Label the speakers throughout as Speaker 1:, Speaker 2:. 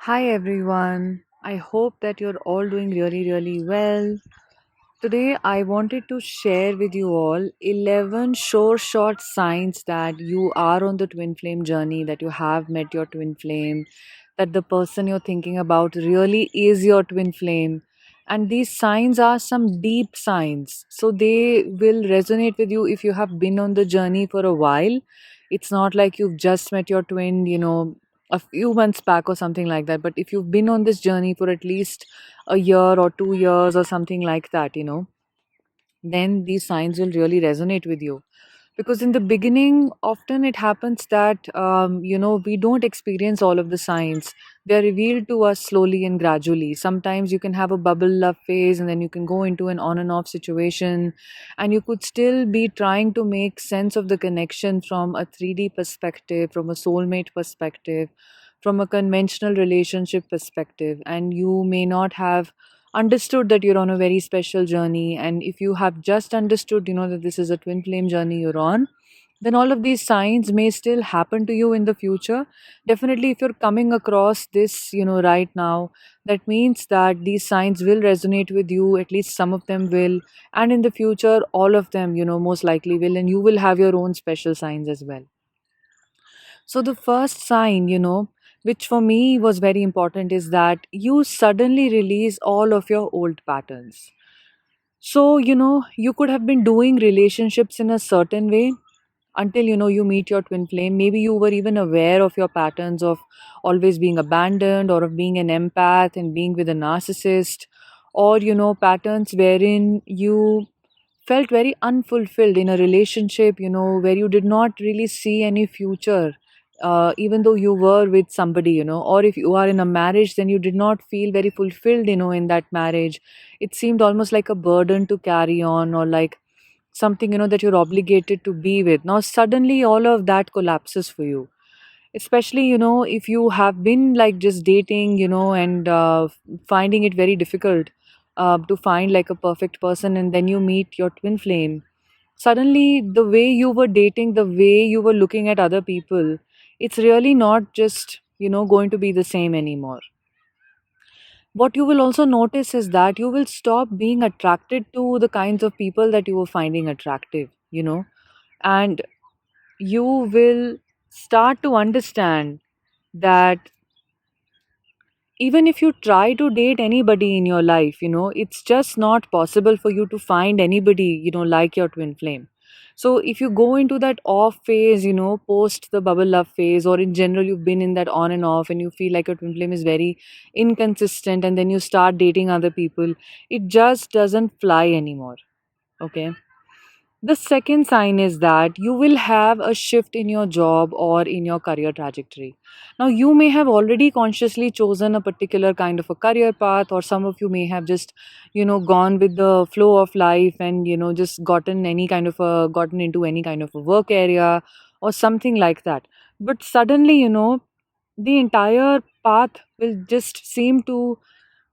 Speaker 1: Hi everyone. I hope that you're all doing really, really well. Today, I wanted to share with you all 11 sure short signs that you are on the twin flame journey, that you have met your twin flame, that the person you're thinking about really is your twin flame. And these signs are some deep signs. So they will resonate with you if you have been on the journey for a while. It's not like you've just met your twin, a few months back or something like that. But if you've been on this journey for at least a year or 2 years or something like that, then these signs will really resonate with you. Because in the beginning, often it happens that, we don't experience all of the signs. They're revealed to us slowly and gradually. Sometimes you can have a bubble love phase and then you can go into an on and off situation, and you could still be trying to make sense of the connection from a 3D perspective, from a soulmate perspective, from a conventional relationship perspective, and you may not have understood that you're on a very special journey. And if you have just understood, that this is a twin flame journey you're on, then all of these signs may still happen to you in the future. Definitely, if you're coming across this, right now, that means that these signs will resonate with you. At least some of them will. And in the future, all of them, most likely will. And you will have your own special signs as well. So, the first sign, which for me was very important, is that you suddenly release all of your old patterns. So, you could have been doing relationships in a certain way until you meet your twin flame. Maybe you were even aware of your patterns of always being abandoned, or of being an empath and being with a narcissist, or patterns wherein you felt very unfulfilled in a relationship, where you did not really see any future, even though you were with somebody, or if you are in a marriage, then you did not feel very fulfilled, in that marriage. It seemed almost like a burden to carry on, or like something, that you're obligated to be with. Now, suddenly, all of that collapses for you, especially if you have been like just dating, and finding it very difficult to find like a perfect person, and then you meet your twin flame. Suddenly, the way you were dating, the way you were looking at other people, it's really not just going to be the same anymore. What you will also notice is that you will stop being attracted to the kinds of people that you were finding attractive, and you will start to understand that even if you try to date anybody in your life, it's just not possible for you to find anybody, like your twin flame. So if you go into that off phase, post the bubble love phase, or in general you've been in that on and off, and you feel like your twin flame is very inconsistent, and then you start dating other people, it just doesn't fly anymore. Okay. The second sign is that you will have a shift in your job or in your career trajectory. Now, you may have already consciously chosen a particular kind of a career path, or some of you may have just, gone with the flow of life, and, just gotten into any kind of a work area or something like that. But suddenly, the entire path will just seem to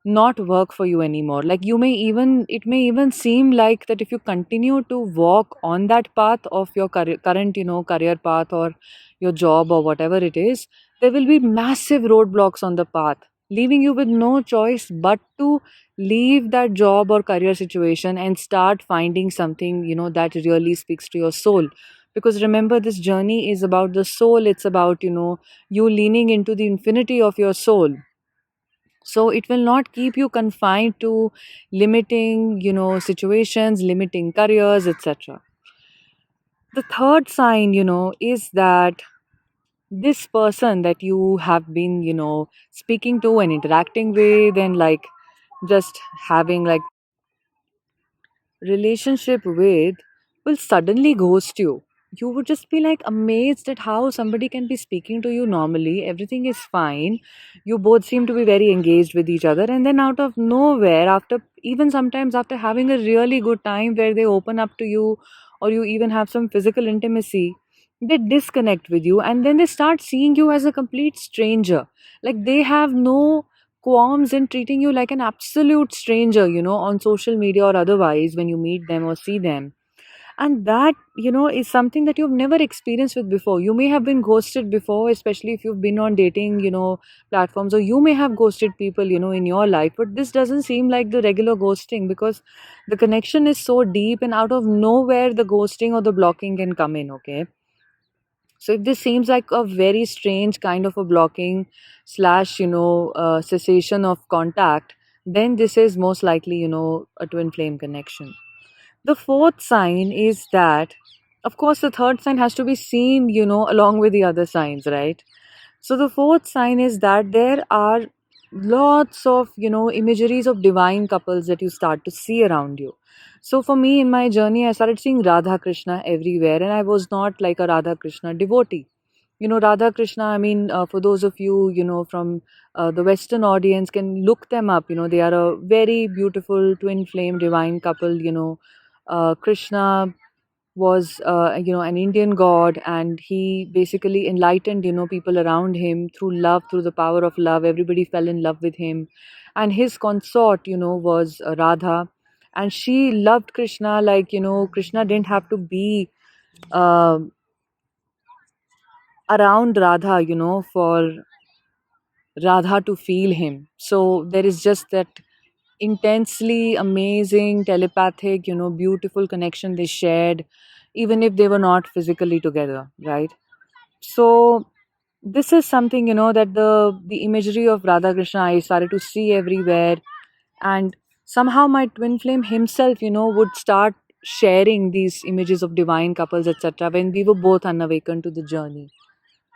Speaker 1: not work for you anymore. Like, it may even seem like that if you continue to walk on that path of your current, career path, or your job, or whatever it is, there will be massive roadblocks on the path, leaving you with no choice but to leave that job or career situation and start finding something, that really speaks to your soul. Because remember, this journey is about the soul. It's about, you leaning into the infinity of your soul. So it will not keep you confined to limiting, situations, limiting careers, etc. The third sign, is that this person that you have been, speaking to and interacting with, and like just having like relationship with, will suddenly ghost you. You would just be like amazed at how somebody can be speaking to you normally. Everything is fine. You both seem to be very engaged with each other. And then, out of nowhere, after even sometimes after having a really good time where they open up to you, or you even have some physical intimacy, they disconnect with you, and then they start seeing you as a complete stranger. Like, they have no qualms in treating you like an absolute stranger, on social media or otherwise when you meet them or see them. And that, is something that you've never experienced with before. You may have been ghosted before, especially if you've been on dating, platforms, or you may have ghosted people, in your life, but this doesn't seem like the regular ghosting, because the connection is so deep, and out of nowhere the ghosting or the blocking can come in. Okay, so if this seems like a very strange kind of a blocking slash, cessation of contact, then this is most likely, a twin flame connection. The fourth sign is that, of course, the third sign has to be seen, along with the other signs, right? So the fourth sign is that there are lots of, imageries of divine couples that you start to see around you. So for me, in my journey, I started seeing Radha Krishna everywhere, and I was not like a Radha Krishna devotee. Radha Krishna, I mean, for those of you, from the Western audience, can look them up. They are a very beautiful twin flame divine couple. Krishna was, an Indian god, and he basically enlightened, people around him through love, through the power of love. Everybody fell in love with him, and his consort, was Radha, and she loved Krishna. Like, Krishna didn't have to be uh, around Radha, for Radha to feel him. So there is just that intensely amazing, telepathic, beautiful connection they shared, even if they were not physically together, right? So this is something, that the imagery of Radha Krishna I started to see everywhere, and somehow my twin flame himself, would start sharing these images of divine couples, etc., when we were both unawakened to the journey.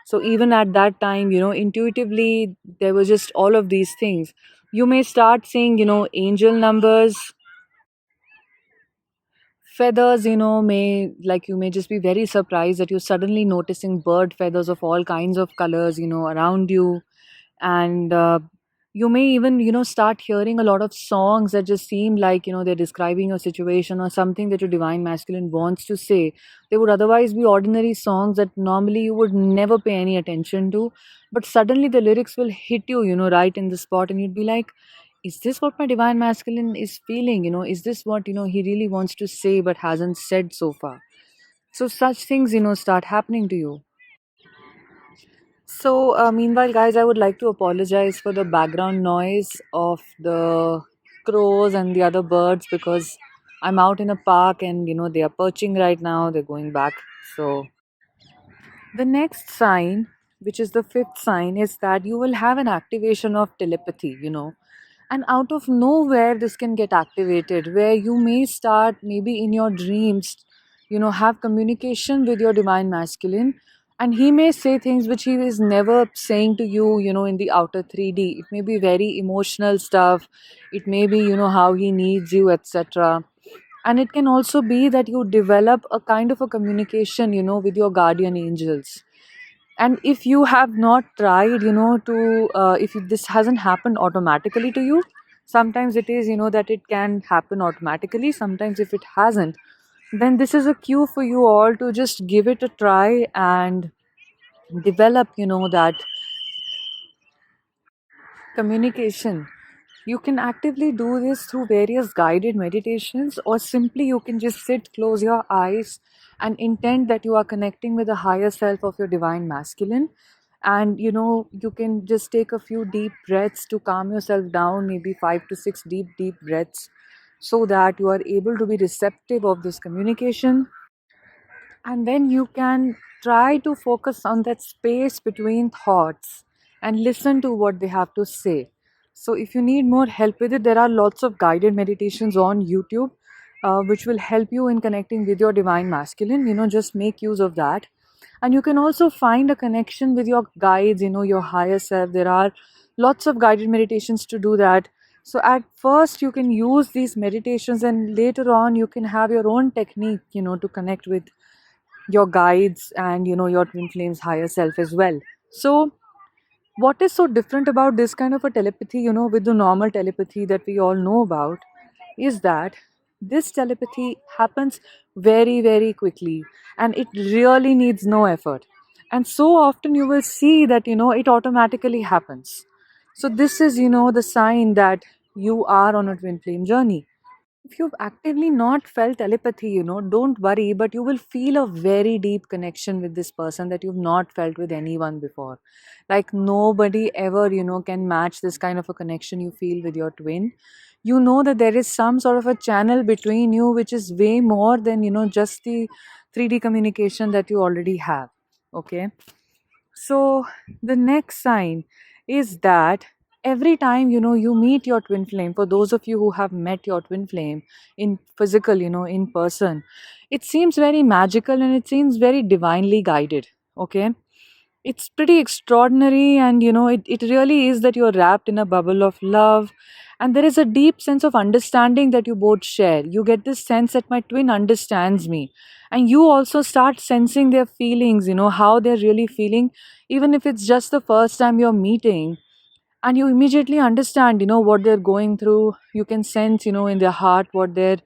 Speaker 1: So even at that time, intuitively, there was just all of these things. You may start seeing, angel numbers, feathers, you may just be very surprised that you're suddenly noticing bird feathers of all kinds of colors, around you. And you may even, start hearing a lot of songs that just seem like, they're describing a situation or something that your divine masculine wants to say. They would otherwise be ordinary songs that normally you would never pay any attention to, but suddenly the lyrics will hit you, right in the spot, and you'd be like, is this what my divine masculine is feeling? Is this what, he really wants to say but hasn't said so far? So such things, start happening to you. So, meanwhile, guys, I would like to apologize for the background noise of the crows and the other birds, because I'm out in a park and, they are perching right now, they're going back. So, the next sign, which is the fifth sign, is that you will have an activation of telepathy, and out of nowhere, this can get activated, where you may start, maybe in your dreams, have communication with your divine masculine, and he may say things which he is never saying to you, in the outer 3D. It may be very emotional stuff, it may be, how he needs you, etc. And it can also be that you develop a kind of a communication, with your guardian angels. And if you have not tried, to if this hasn't happened automatically to you, sometimes it is, that it can happen automatically. Sometimes if it hasn't, then this is a cue for you all to just give it a try and develop, that communication. You can actively do this through various guided meditations, or simply you can just sit, close your eyes, and intend that you are connecting with the higher self of your divine masculine. And you can just take a few deep breaths to calm yourself down, maybe 5 to 6 deep breaths, so that you are able to be receptive of this communication. And then you can try to focus on that space between thoughts and listen to what they have to say. So, if you need more help with it, there are lots of guided meditations on YouTube, which will help you in connecting with your divine masculine. Just make use of that. And you can also find a connection with your guides, your higher self. There are lots of guided meditations to do that. So, at first, you can use these meditations, and later on, you can have your own technique, to connect with your guides and your twin flames higher self as well. So what is so different about this kind of a telepathy, with the normal telepathy that we all know about, is that this telepathy happens very, very quickly, and it really needs no effort. And so often you will see that, it automatically happens. So this is, the sign that you are on a twin flame journey. If you've actively not felt telepathy, don't worry, but you will feel a very deep connection with this person that you've not felt with anyone before. Like nobody ever, can match this kind of a connection you feel with your twin. You know that there is some sort of a channel between you which is way more than, just the 3D communication that you already have. Okay. So the next sign is that every time you meet your twin flame, for those of you who have met your twin flame in physical, in person, it seems very magical and it seems very divinely guided. Okay, it's pretty extraordinary, and it really is that you're wrapped in a bubble of love, and there is a deep sense of understanding that you both share. You get this sense that my twin understands me, and you also start sensing their feelings, how they're really feeling, even if it's just the first time you're meeting, and you immediately understand, what they're going through. You can sense, in their heart what their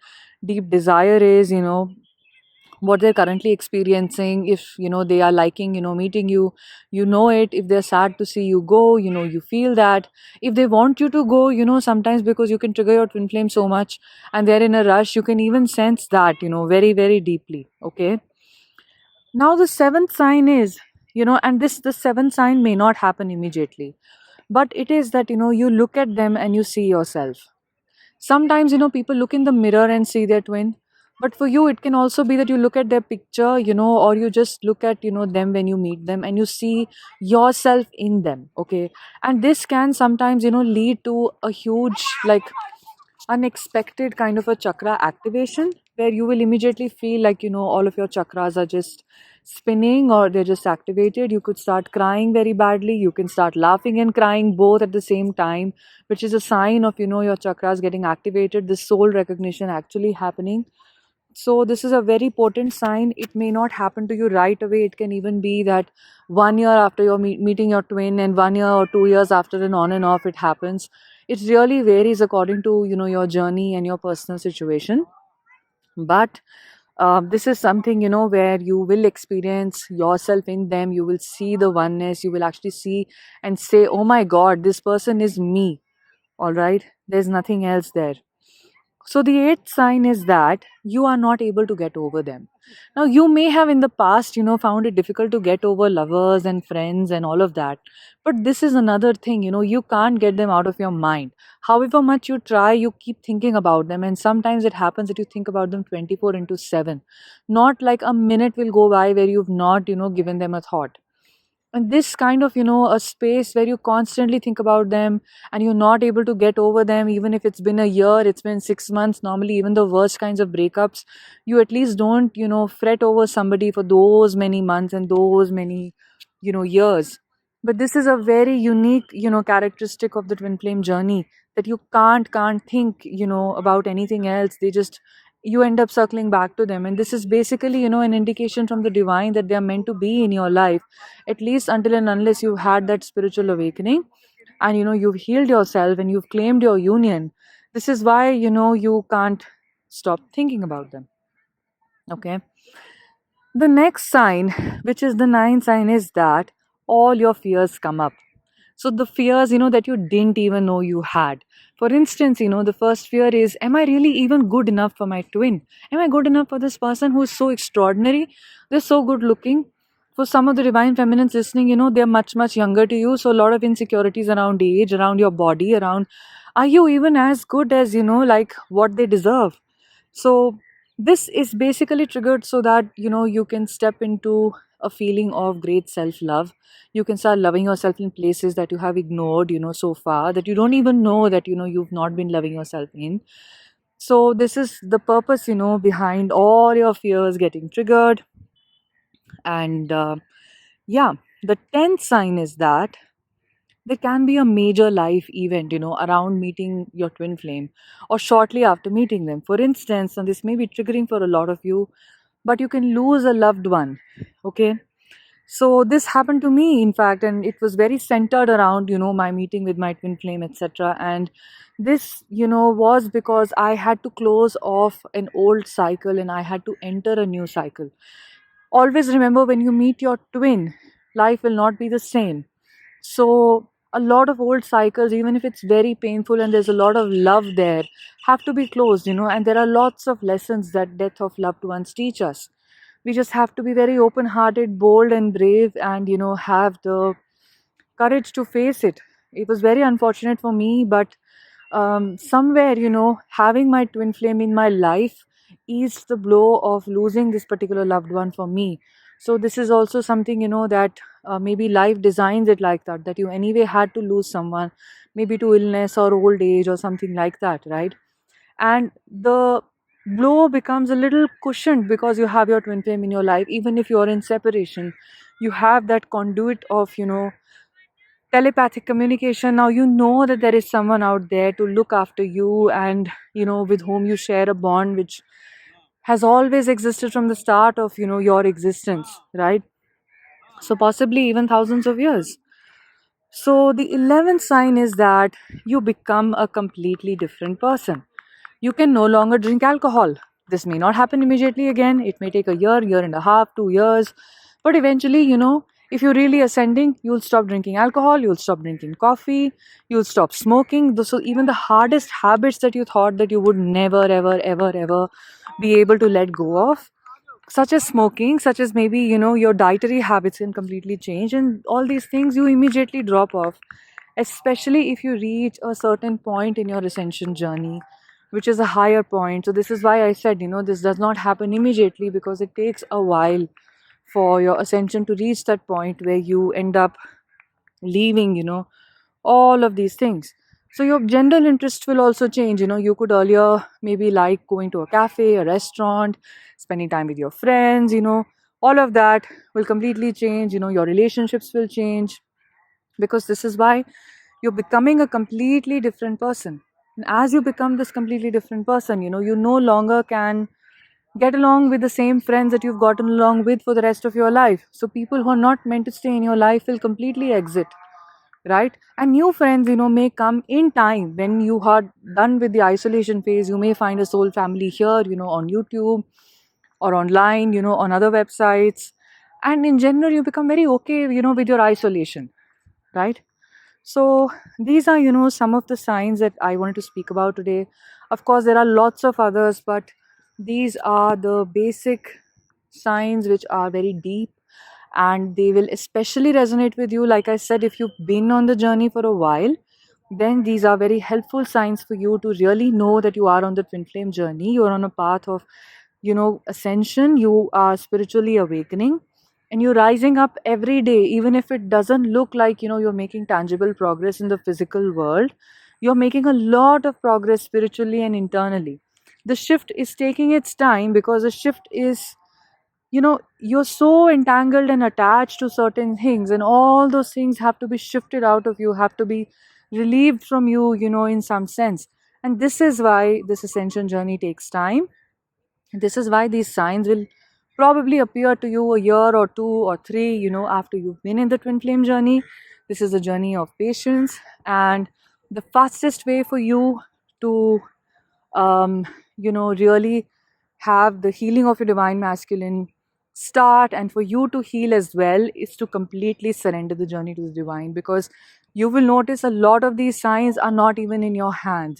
Speaker 1: deep desire is, what they're currently experiencing. If they are liking meeting you, you know it. If they're sad to see you go, you feel that. If they want you to go, sometimes because you can trigger your twin flame so much and they're in a rush, you can even sense that, very very deeply. Okay, now the seventh sign is, and this the seventh sign may not happen immediately, but it is that you look at them and you see yourself. Sometimes, people look in the mirror and see their twin. But for you, it can also be that you look at their picture, or you just look at, them when you meet them and you see yourself in them. Okay. And this can sometimes, lead to a huge, like, unexpected kind of a chakra activation where you will immediately feel like, all of your chakras are just spinning or they're just activated. You could start crying very badly. You can start laughing and crying both at the same time, which is a sign of, your chakras getting activated, the soul recognition actually happening. So this is a very potent sign. It may not happen to you right away. It can even be that 1 year after you're meeting your twin, and 1 year or 2 years after, and on and off it happens. It really varies according to your journey and your personal situation. But this is something where you will experience yourself in them. You will see the oneness. You will actually see and say, "Oh my God, this person is me." All right, there's nothing else there. So the eighth sign is that you are not able to get over them. Now you may have in the past, found it difficult to get over lovers and friends and all of that. But this is another thing, you can't get them out of your mind. However much you try, you keep thinking about them. And sometimes it happens that you think about them 24 into 7. Not like a minute will go by where you've not, given them a thought. And this kind of a space where you constantly think about them and you're not able to get over them, even if it's been a year, it's been 6 months. Normally even the worst kinds of breakups, you at least don't fret over somebody for those many months and those many years. But this is a very unique characteristic of the twin flame journey, that you can't think about anything else. They just, you end up circling back to them, and this is basically an indication from the divine that they are meant to be in your life, at least until and unless you've had that spiritual awakening and you've healed yourself and you've claimed your union. This is why you can't stop thinking about them. Okay, the next sign, which is the ninth sign, is that all your fears come up. So the fears, that you didn't even know you had. For instance, the first fear is, am I really even good enough for my twin? Am I good enough for this person who is so extraordinary? They're so good looking. For some of the divine feminines listening, they're much, much younger to you. So a lot of insecurities around age, around your body, around, are you even as good as, like what they deserve? So this is basically triggered so that you can step into a feeling of great self love. You can start loving yourself in places that you have ignored so far, that you don't even know that you've not been loving yourself in. So this is the purpose behind all your fears getting triggered. And yeah, the 10th sign is that there can be a major life event around meeting your twin flame or shortly after meeting them. For instance, and this may be triggering for a lot of you, but you can lose a loved one. Okay, so this happened to me, in fact, and it was very centered around my meeting with my twin flame, etc. And this was because I had to close off an old cycle and I had to enter a new cycle. Always remember, when you meet your twin, life will not be the same. So A lot of old cycles, even if it's very painful and there's a lot of love there, have to be closed, and there are lots of lessons that death of loved ones teach us. We just have to be very open hearted, bold and brave, and have the courage to face it. It was very unfortunate for me, but somewhere, having my twin flame in my life eased the blow of losing this particular loved one for me. So this is also something, that maybe life designs it like that, that you anyway had to lose someone, maybe to illness or old age or something like that, right? And the blow becomes a little cushioned because you have your twin flame in your life. Even if you're in separation, you have that conduit of telepathic communication. Now you know that there is someone out there to look after you, and with whom you share a bond which has always existed from the start of your existence, right? So possibly even thousands of years. So the 11th sign is that you become a completely different person. You can no longer drink alcohol. This may not happen immediately again. It may take a year, year and a half, 2 years. But eventually, if you're really ascending, you'll stop drinking alcohol, you'll stop drinking coffee, you'll stop smoking. So even the hardest habits that you thought that you would never, ever, ever, ever be able to let go of, such as smoking, such as maybe your dietary habits can completely change, and all these things you immediately drop off, especially if you reach a certain point in your ascension journey, which is a higher point. So this is why I said, this does not happen immediately, because it takes a while for your ascension to reach that point where you end up leaving all of these things. So your general interest will also change. You could earlier maybe like going to a cafe, a restaurant, spending time with your friends. All of that will completely change. Your relationships will change, because this is why you're becoming a completely different person. And as you become this completely different person, you no longer can get along with the same friends that you've gotten along with for the rest of your life. So people who are not meant to stay in your life will completely exit, right? And new friends, may come in time when you are done with the isolation phase. You may find a soul family here, on YouTube or online, on other websites. And in general, you become very okay, with your isolation, right? So these are, some of the signs that I wanted to speak about today. Of course, there are lots of others, but these are the basic signs which are very deep, and they will especially resonate with you. Like I said, if you've been on the journey for a while, then these are very helpful signs for you to really know that you are on the twin flame journey. You are on a path of, ascension. You are spiritually awakening, and you're rising up every day, even if it doesn't look like, you're making tangible progress in the physical world. You're making a lot of progress spiritually and internally. The shift is taking its time, because the shift is, you're so entangled and attached to certain things, and all those things have to be shifted out of you, have to be relieved from you, in some sense. And this is why this ascension journey takes time. This is why these signs will probably appear to you a year or two or three, after you've been in the twin flame journey. This is a journey of patience, and the fastest way for you to really have the healing of your divine masculine start, and for you to heal as well, is to completely surrender the journey to the divine. Because you will notice a lot of these signs are not even in your hands.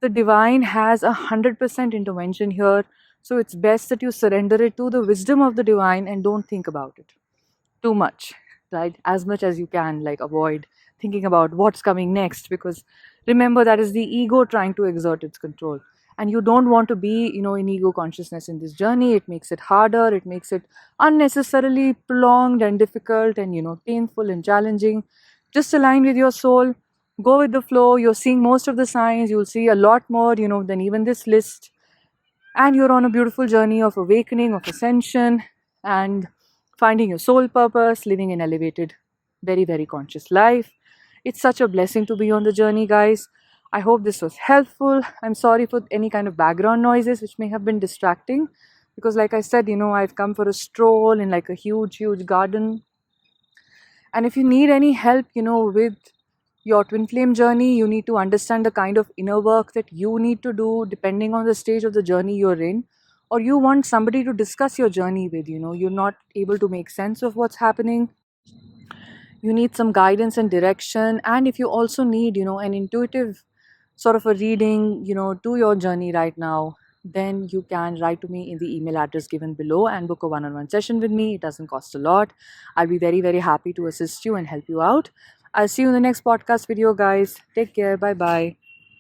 Speaker 1: The divine has 100% intervention here. So it's best that you surrender it to the wisdom of the divine and don't think about it too much, right? As much as you can, like, avoid thinking about what's coming next, because remember, that is the ego trying to exert its control. And you don't want to be, in ego consciousness in this journey. It makes it harder, it makes it unnecessarily prolonged and difficult and, painful and challenging. Just align with your soul, go with the flow. You're seeing most of the signs, you'll see a lot more, than even this list. And you're on a beautiful journey of awakening, of ascension, and finding your soul purpose, living an elevated, very, very conscious life. It's such a blessing to be on the journey, guys. I hope this was helpful. I'm sorry for any kind of background noises which may have been distracting, because, like I said, I've come for a stroll in like a huge, huge garden. And if you need any help, with your twin flame journey, you need to understand the kind of inner work that you need to do depending on the stage of the journey you're in, or you want somebody to discuss your journey with, you're not able to make sense of what's happening. you need some guidance and direction, and if you also need, an intuitive sort of a reading, to your journey right now, then you can write to me in the email address given below and book a one-on-one session with me. It doesn't cost a lot. I'll be very, very happy to assist you and help you out. I'll see you in the next podcast video, guys. Take care. Bye bye.